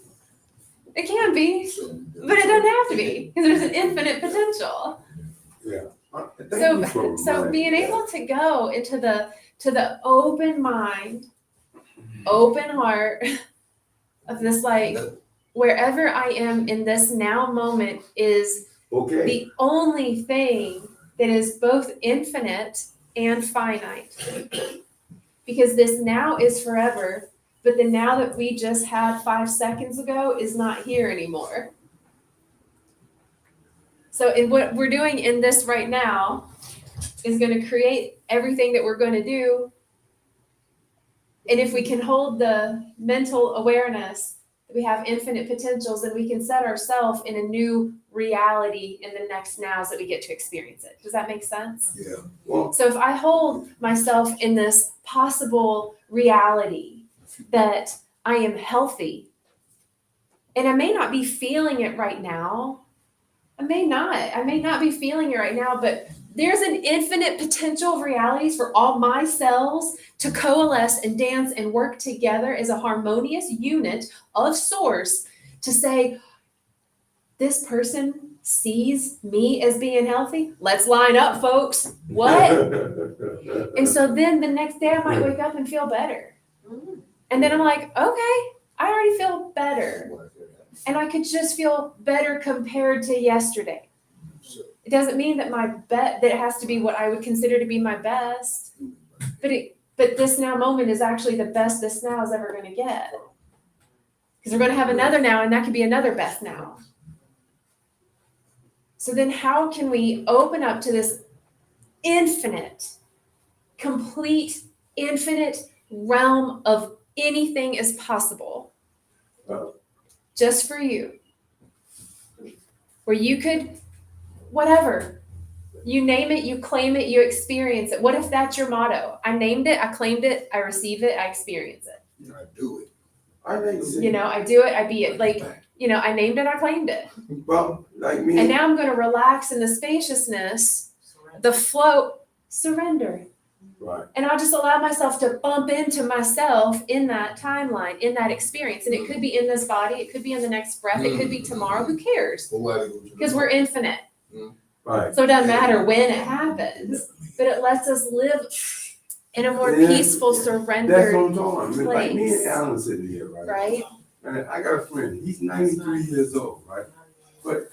Speaker 3: It can be, but it doesn't have to be because there's an infinite potential. So being able to go into the open mind, open heart of this, like, wherever I am in this now moment is the only thing that is both infinite and finite. Because this now is forever, but the now that we just had 5 seconds ago is not here anymore. So in what we're doing in this right now is going to create everything that we're going to do. And if we can hold the mental awareness that we have infinite potentials, then we can set ourselves in a new reality in the next nows that we get to experience it. Does that make sense?
Speaker 8: Yeah.
Speaker 1: Well,
Speaker 3: So if I hold myself in this possible reality that I am healthy, and I may not be feeling it right now, I may not be feeling it right now, but there's an infinite potential of realities for all my cells to coalesce and dance and work together as a harmonious unit of source to say, this person sees me as being healthy. Let's line up, folks. What? And so then the next day I might wake up and feel better. And then I'm like, okay, I already feel better. And I could just feel better compared to yesterday. It doesn't mean that that it has to be what I would consider to be my best. But this now moment is actually the best this now is ever going to get. Because we're going to have another now, and that could be another best now. So then how can we open up to this infinite, complete, infinite realm of anything is possible just for you? Where you could, whatever, you name it, you claim it, you experience it. What if that's your motto? I named it, I claimed it, I receive it, I experience it.
Speaker 8: I do it.
Speaker 1: I think so.
Speaker 3: I do it, I be it. Like, I named it, I claimed it.
Speaker 1: Well, like me.
Speaker 3: And now I'm going to relax in the spaciousness, the flow, surrender.
Speaker 1: Right.
Speaker 3: And I'll just allow myself to bump into myself in that timeline, in that experience. And it could be in this body, it could be in the next breath, it could be tomorrow, who cares? Because we're infinite.
Speaker 1: Right.
Speaker 3: So it doesn't matter when it happens, but it lets us live in a more peaceful,
Speaker 1: That's what
Speaker 3: surrendered
Speaker 1: I'm talking about. Like me
Speaker 3: place.
Speaker 1: and Alan sitting here, right?
Speaker 3: Right?
Speaker 1: And I got a friend, he's 93 years old, right? But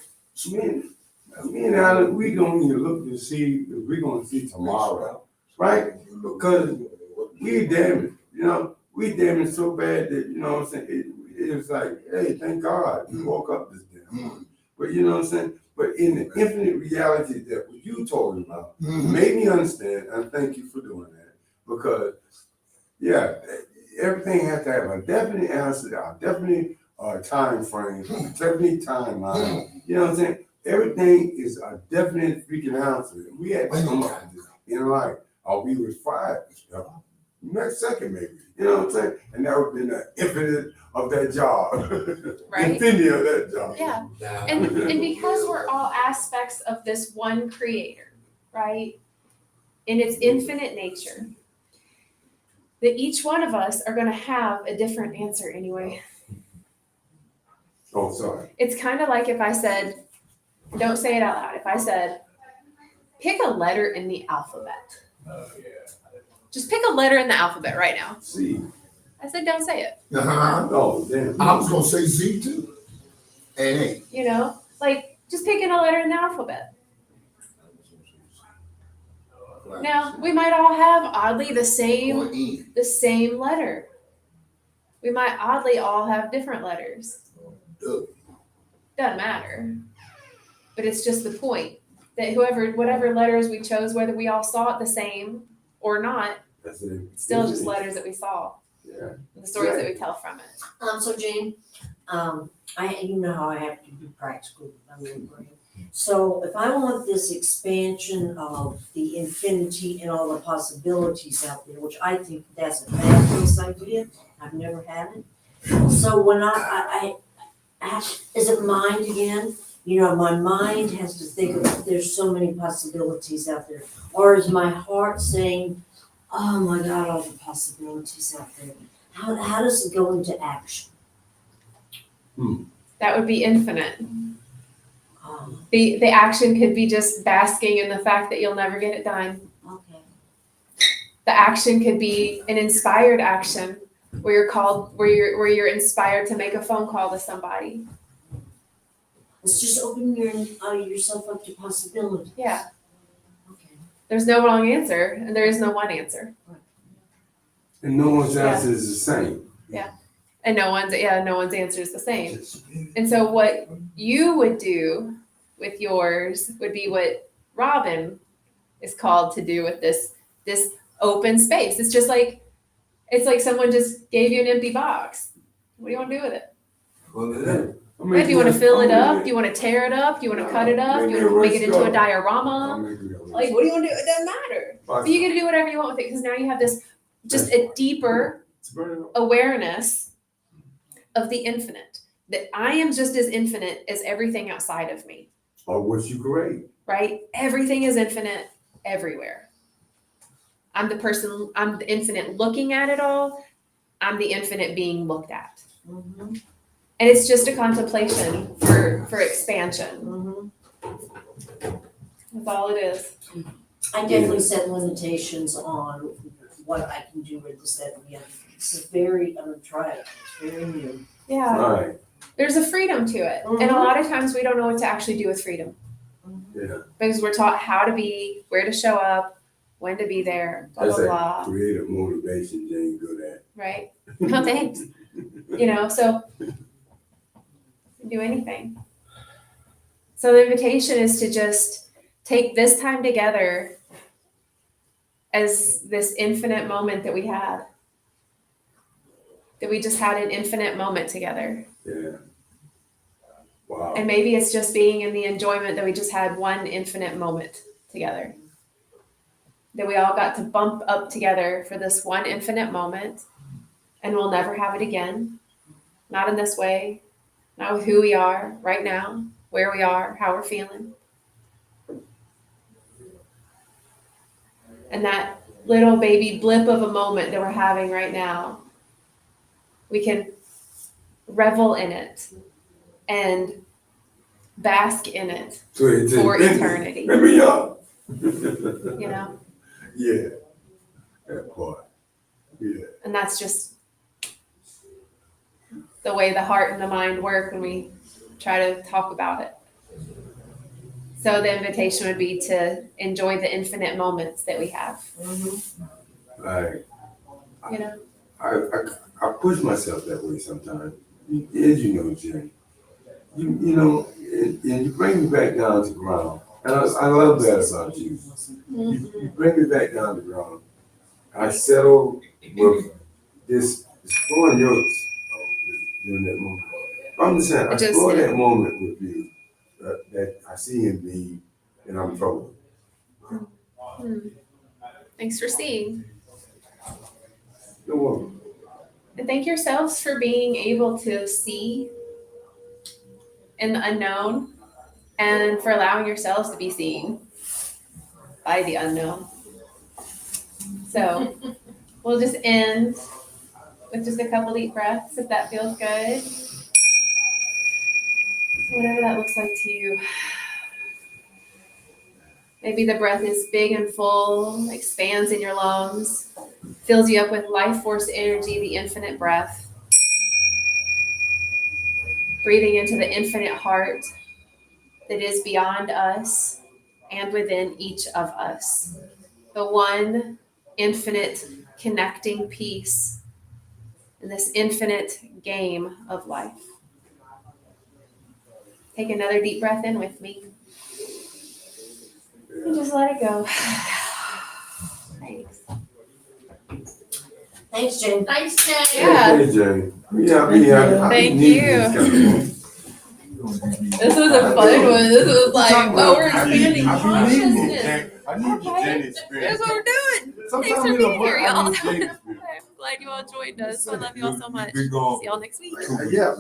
Speaker 1: me and Alan, we don't even look to see if we're gonna see tomorrow, right? Because we damaged, we damaged so bad that, what I'm saying, it was like, hey, thank God we woke up this damn morning. But you know what I'm saying? But in the infinite reality that what you talking about made me understand, and thank you for doing that, because, yeah, everything has to have a definite answer, a definite time frame, a definite timeline. You know what I'm saying? Everything is a definite freaking answer. We had to come up with this in life. or we was fired. Next second, maybe. You know what I'm saying? And that would be the infinite of that job.
Speaker 3: Right.
Speaker 1: Infinity of that job.
Speaker 3: Yeah. And because we're all aspects of this one creator, right? In its infinite nature, that each one of us are going to have a different answer anyway.
Speaker 1: Oh, sorry.
Speaker 3: It's kind of like if I said, don't say it out loud. If I said, pick a letter in the alphabet.
Speaker 5: Oh, yeah.
Speaker 3: Just pick a letter in the alphabet right now.
Speaker 1: See.
Speaker 3: I said, don't say it.
Speaker 1: Oh, damn.
Speaker 8: I was gonna say Z too. And A.
Speaker 3: You know, like just picking a letter in the alphabet. Now, we might all have oddly the
Speaker 8: Or
Speaker 3: same
Speaker 8: N.
Speaker 3: letter. We might oddly all have different letters.
Speaker 8: W.
Speaker 3: Doesn't matter. But it's just the point that whatever letters we chose, whether we all saw it the same or not,
Speaker 1: That's it.
Speaker 3: it's still just letters that we saw.
Speaker 1: Yeah.
Speaker 3: And the stories that we tell from it.
Speaker 2: So Jane, you know how I have to be practical. I'm in brain. So if I want this expansion of the infinity and all the possibilities out there, which I think that's a fabulous idea, I've never had it. So when I is it mind again? You know, my mind has to think of there's so many possibilities out there. Or is my heart saying, oh my God, all the possibilities out there. How does it go into action?
Speaker 3: That would be infinite.
Speaker 2: Um,
Speaker 3: The action could be just basking in the fact that you'll never get it done.
Speaker 2: okay.
Speaker 3: The action could be an inspired action where you're inspired to make a phone call to somebody.
Speaker 2: It's just opening yourself up to possibility.
Speaker 3: Yeah.
Speaker 2: Okay.
Speaker 3: There's no wrong answer and there is no one answer.
Speaker 1: And no one's answer is the same.
Speaker 3: And no one's answer is the same. And so what you would do with yours would be what Robin is called to do with this open space. It's like someone just gave you an empty box. What do you want to do with it?
Speaker 1: Yeah.
Speaker 3: Do you want to fill it up? Do you want to tear it up? Do you want to cut it up? Do you want to make it into a diorama? Like, what do you want to do? It doesn't matter. But you get to do whatever you want with it because now you have this just a deeper awareness of the infinite. That I am just as infinite as everything outside of me,
Speaker 1: Or what you create.
Speaker 3: right? Everything is infinite everywhere. I'm the infinite looking at it all. I'm the infinite being looked at.
Speaker 2: Mhm.
Speaker 3: And it's just a contemplation for expansion.
Speaker 2: Mhm.
Speaker 3: That's all it is.
Speaker 2: I definitely set limitations on what I can do with this, that, and the other. I'm gonna try it. It's very new.
Speaker 3: Yeah.
Speaker 1: Right.
Speaker 3: There's a freedom to it. And a lot of times we don't know what to actually do with freedom
Speaker 1: Yeah.
Speaker 3: because we're taught how to be, where to show up, when to be there, blah,
Speaker 1: That's
Speaker 3: blah,
Speaker 1: that
Speaker 3: blah.
Speaker 1: creative motivation Jane good at.
Speaker 3: Right? No thanks. So do anything. So the invitation is to just take this time together as this infinite moment that we had. That we just had an infinite moment together.
Speaker 1: Yeah. Wow.
Speaker 3: And maybe it's just being in the enjoyment that we just had one infinite moment together. That we all got to bump up together for this one infinite moment and we'll never have it again. Not in this way, not with who we are right now, where we are, how we're feeling. And that little baby blip of a moment that we're having right now, we can revel in it and bask in it
Speaker 1: So it's
Speaker 3: for
Speaker 1: infinity.
Speaker 3: eternity.
Speaker 1: Let me up.
Speaker 3: You know?
Speaker 1: Yeah. That part. Yeah.
Speaker 3: And that's just the way the heart and the mind work when we try to talk about it. So the invitation would be to enjoy the infinite moments that we have.
Speaker 1: Like
Speaker 3: You know?
Speaker 1: I push myself that way sometimes. As you know, Jane. You know, and you bring me back down to ground. And I love that about you. You bring me back down to ground. I settle with this exploring during that moment. I'm just saying, I explore that moment with you that I see in me and I'm troubled.
Speaker 3: Thanks for seeing.
Speaker 1: You're welcome.
Speaker 3: And thank yourselves for being able to see in the unknown and for allowing yourselves to be seen by the unknown. So we'll just end with just a couple deep breaths if that feels good. Whatever that looks like to you. Maybe the breath is big and full, expands in your lungs, fills you up with life force energy, the infinite breath. Breathing into the infinite heart that is beyond us and within each of us. The one infinite connecting piece in this infinite game of life. Take another deep breath in with me. And just let it go. Thanks.
Speaker 2: Thanks, Jane.
Speaker 4: Thanks, Jay.
Speaker 3: Yeah.
Speaker 1: Hey, Jane. I
Speaker 3: Thank
Speaker 1: need
Speaker 3: you.
Speaker 1: this kind of-
Speaker 3: This was a fun one. This was like, oh, we're expanding
Speaker 1: I be needing it,
Speaker 3: consciousness.
Speaker 1: Jane. I need the
Speaker 3: Okay.
Speaker 1: Jane
Speaker 3: That's
Speaker 1: experience.
Speaker 3: what we're doing.
Speaker 1: Sometimes
Speaker 3: Thanks for
Speaker 1: in a
Speaker 3: being
Speaker 1: month,
Speaker 3: here,
Speaker 1: I
Speaker 3: y'all.
Speaker 1: need Jane experience.
Speaker 3: I'm glad you all joined us. I love you all so much.
Speaker 8: We go.
Speaker 3: See y'all next week.
Speaker 1: Yeah.